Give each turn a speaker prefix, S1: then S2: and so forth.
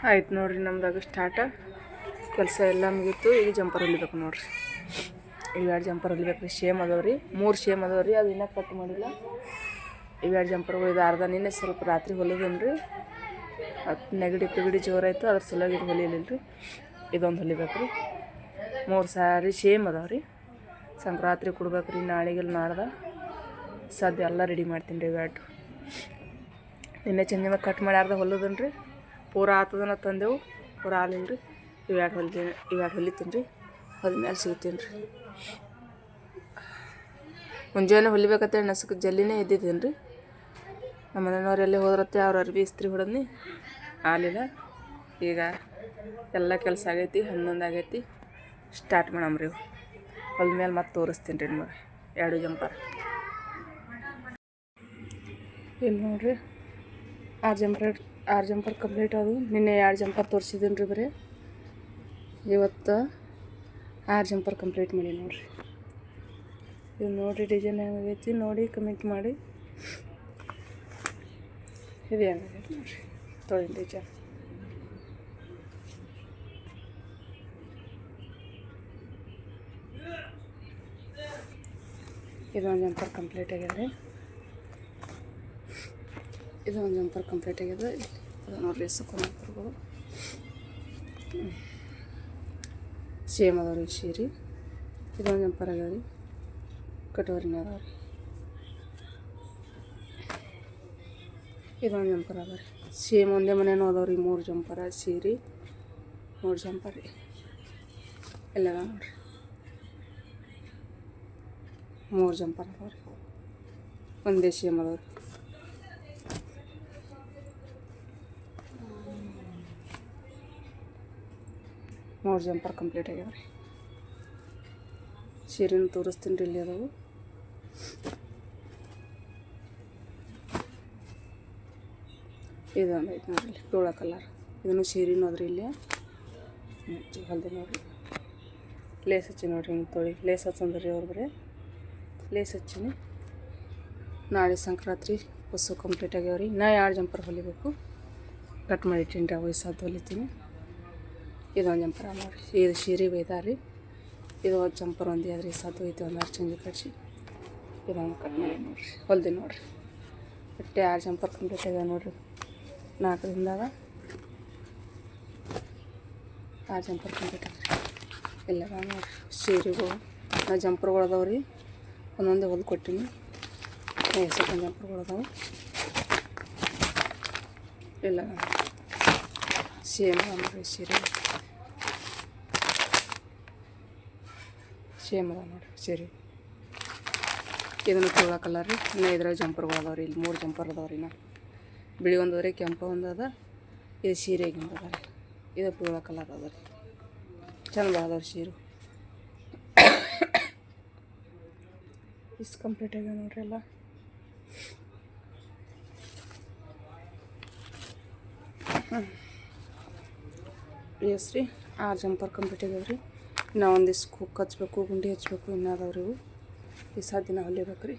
S1: ಆಯ್ತು ನೋಡಿರಿ, ನಮ್ದಾಗ ಸ್ಟಾರ್ಟ ಕೆಲಸ ಎಲ್ಲ ಮುಗೀತು. ಈಗ ಜಂಪರ್ ಹೊಲಿಬೇಕು ನೋಡಿರಿ. ಇವೆರಡು ಜಂಪರ್ ಹೊಲಿಬೇಕು ರೀ. ಶೇಮ್ ಅದಾವೆ ರೀ, 3 ಶೇಮ್ ಅದಾವೆ ರೀ. ಅದು ಇನ್ನೂ ಕಟ್ ಮಾಡಿಲ್ಲ. ಇವೆರಡು ಜಂಪರ್ ಹೊಲಿದು ಅರ್ಧ ನಿನ್ನೆ ಸ್ವಲ್ಪ ರಾತ್ರಿ ಹೊಲಿದೇನು ರೀ. ಅದು ನೆಗಡಿ ಜೋರಾಯಿತು, ಅದ್ರ ಸಲುವಾಗಿ ಇದು ಹೊಲಿಲಿಲ್ಲ ರೀ. ಇದೊಂದು ಹೊಲಿಬೇಕು ರೀ. 3 ಸಾರಿ ಶೇಮ್ ಅದಾವೆ ರೀ. ಸಂಕ್ರಾಂತಿ ಕೊಡ್ಬೇಕು ರೀ, ನಾಳೆಗೆಲ್ಲ ನಾಡ್ದೆ ಸದ್ಯ ಎಲ್ಲ ರೆಡಿ ಮಾಡ್ತೀನಿ ರೀ. ಇವೆರಡು ನಿನ್ನೆ ಚಂದ ಕಟ್ ಮಾಡಿ ಅರ್ಧ ಹೊಲಿದನ್ ರೀ. ಪೂರ ಆತದನ ತಂದೆವು, ಪೂರ ಆಲಿಲ್ಲ ರೀ. ಇವೆರಡು ಹೊಲಿತೀನಿ ರೀ. ಹೊಲ್ಮೇಲೆ ಸಿಗ್ತೀನಿ ರೀ. ಮುಂಜಾನೆ ಹೊಲಿಬೇಕಂತೇಳಿ ನಸಕ್ಕೆ ಜಲ್ದಿನೇ ಎದ್ದಿದ್ದೀನಿ ರೀ. ನಮ್ಮ ಮನೆಯವ್ರು ಎಲ್ಲಿ ಹೋದ್ರತ್ತೆ, ಅವ್ರ ಅರ್ಬಿ ಇಸ್ತ್ರಿ ಹೊಡೆದ್ನಿ, ಆಲಿಲ್ಲ. ಈಗ ಎಲ್ಲ ಕೆಲಸ ಆಗೈತಿ, 11 ಆಗೈತಿ. ಸ್ಟಾರ್ಟ್ ಮಾಡಮ್ರಿ. ಹೊಲ್ಮೇಲೆ ಮತ್ತೆ ತೋರಿಸ್ತೀನಿ ರೀ ನಿಮಗೆ 2 ಜಂಪರ್. ಇಲ್ಲಿ ನೋಡಿರಿ, 6 ಜಂಪರ್ ಕಂಪ್ಲೀಟ್ ಆದವು. ನಿನ್ನೆ 2 ಜಂಪರ್ ತೋರಿಸಿದ್ದೀನಿ ರೀ. ಬರೀ ಇವತ್ತು 6 ಜಂಪರ್ ಕಂಪ್ಲೀಟ್ ಮಾಡಿ ನೋಡಿರಿ. ಇದು ನೋಡಿರಿ, ಡಿಸೈನ್ ಹೆಂಗಾಗೈತಿ ನೋಡಿ ಕಮೆಂಟ್ ಮಾಡಿ. ಇದು ಹೆಂಗಾಗೈತಿ ನೋಡಿರಿ, ತೊಳಿನ ಡಿಸೈನ್. ಇದೊಂದು ಜಂಪರ್ ಕಂಪ್ಲೀಟ್ ಆಗ್ಯದ ರೀ. ಇದೊಂದು ಜಂಪರ್ ಕಂಪ್ಲೀಟ್ ಆಗ್ಯದ. ಅದು ನೋಡಿರಿ, ಸುಕ್ಕೊಂಡ್ಬರ್ಬೋದು. ಸೇಮ್ ಅದಾವ ರೀ ಸೀರೆ. ಇದೊಂದು ಜಂಪರ್ ಆಗ್ಯಾವ ರೀ, ಕಟೋರಿನ ಅದಾವ ರೀ. ಇದೊಂದು ಜಂಪರ್ ಅದಾವ ರೀ. ಸೇಮ್ ಒಂದೇ ಮನೇನೂ ಅದಾವ ರೀ. 3 ಜಂಪರ ಸೀರೆ, 3 ಜಂಪರ್ ರೀ. ಎಲ್ಲ ನೋಡಿರಿ, 3 ಜಂಪರ್ ಅದಾವ ರೀ. ಒಂದೇ ಸೇಮ್ ಅದಾವ ರೀ. ಮೂರು ಜಂಪರ್ ಕಂಪ್ಲೀಟ್ ಆಗ್ಯಾವ ರೀ. ಸೀರೆನೂ ತೋರಿಸ್ತೀನಿ ರೀ. ಇಲ್ಲಿ ಅದಾವು. ಇದೊಂದು ಐತೆ ನೋಡಿರಿ, ಪೀಳ ಕಲರ್. ಇದನ್ನು ಸೀರೆನೂ ಅದ್ರಿ. ಇಲ್ಲಿ ಹೊಲ್ದೆ ನೋಡಿರಿ. ಲೇಸ್ ಹಚ್ಚಿ ನೋಡಿರಿ, ಹಿಂಗೆ ತೊಳಿ ಲೇಸ್ ಹಚ್ಚಂದ್ರಿ ಅವ್ರು. ಬರೀ ಲೇಸ್ ಹಚ್ಚಿನಿ. ನಾಳೆ ಸಂಕ್ರಾಂತಿ ಹೊಸ ಕಂಪ್ಲೀಟ್ ಆಗ್ಯಾವ ರೀ. ನಾ 2 ಜಂಪರ್ ಹೊಲಿಬೇಕು. ಕಟ್ ಮಾಡಿ ಇಟ್ಟಿನಿ ರೀ, ವಯಸ್ಸಾದ ಹೊಲಿತೀನಿ. ಇದೊಂದು ಜಂಪರ್ ನೋಡಿರಿ. ಇದು ಸೀರೆ ಬೈದಾರಿ. ಇದು ಒಂದು ಜಂಪರ್ ಒಂದೇ ಅದ್ರಿ, ಸದ್ದು ಐತಿ. ಒಂದು ಚಂಜಿ ಕಟ್ಸಿ ಇದೊಂದು ಕಟ್ ಮಾಡಿ ನೋಡಿರಿ, ಹೊಲ್ದಿ ನೋಡಿರಿ. ಒಟ್ಟೆ 6 ಜಂಪರ್ ಕಂಪ್ಲೀಟ್ ಆಗ್ಯಾವ ನೋಡಿರಿ. 4 ದಿನದಾಗ 6 ಜಂಪರ್ ಕಂಪ್ಲೀಟ್ ಆಗ್ರಿ. ಎಲ್ಲ ನೋಡಿರಿ ಸೀರೆಗಳು. ನಾ ಜಂಪರ್ಗಳು ಅದಾವೆ ರೀ. ಒಂದೊಂದೇ ಹೊಲ್ದು ಕೊಟ್ಟಿನಿ. ಸೆಕೆಂಡ್ ಜಂಪರ್ಗಳು ಅದಾವೆ. ಎಲ್ಲ ಸೇಮ್ ಅದಾವ ನೋಡಿರಿ. ಸೀರೆ ಸೇಮ್ ಅದಾವ ನೋಡಿರಿ ಸೀರೆ. ಇದನ್ನು ಪೀಳ ಕಲರ್ ರೀ. ಇನ್ನು ಇದ್ರಾಗ ಜಂಪರ್ಗಳು ಅದಾವೆ ರೀ. ಇಲ್ಲಿ 3 ಜಂಪರ್ ಅದಾವೆ ರೀ. ಬಿಳಿ ಒಂದು ಅದ ರೀ, ಕೆಂಪು ಒಂದು ಅದ. ಇದು ಸೀರೆಗಿಂದ ಅದ ರೀ. ಇದು ಪೀಳ ಕಲರ್ ಅದ ರೀ. ಚಂದ ಅದಾವ ಸೀರೆ. ಇಷ್ಟು ಕಂಪ್ಲೀಟ್ ಆಗ್ಯಾವ ನೋಡ್ರಿ ಎಲ್ಲ. ಎಸ್ ರೀ, 6 ಜಂಪರ್ ಕಂಪ್ಲೀಟ್ ಆಗ್ಯಾವ ರೀ. ಇನ್ನೂ ಒಂದಿಷ್ಟು ಕುಕ್ ಹಚ್ಬೇಕು, ಗುಂಡಿ ಹಚ್ಬೇಕು. ಇನ್ನೂ ಅದಾವ ರೀ ಇವು. ಈ ಸಾಧ್ಯ ಹೊಲಿಬೇಕು ರೀ.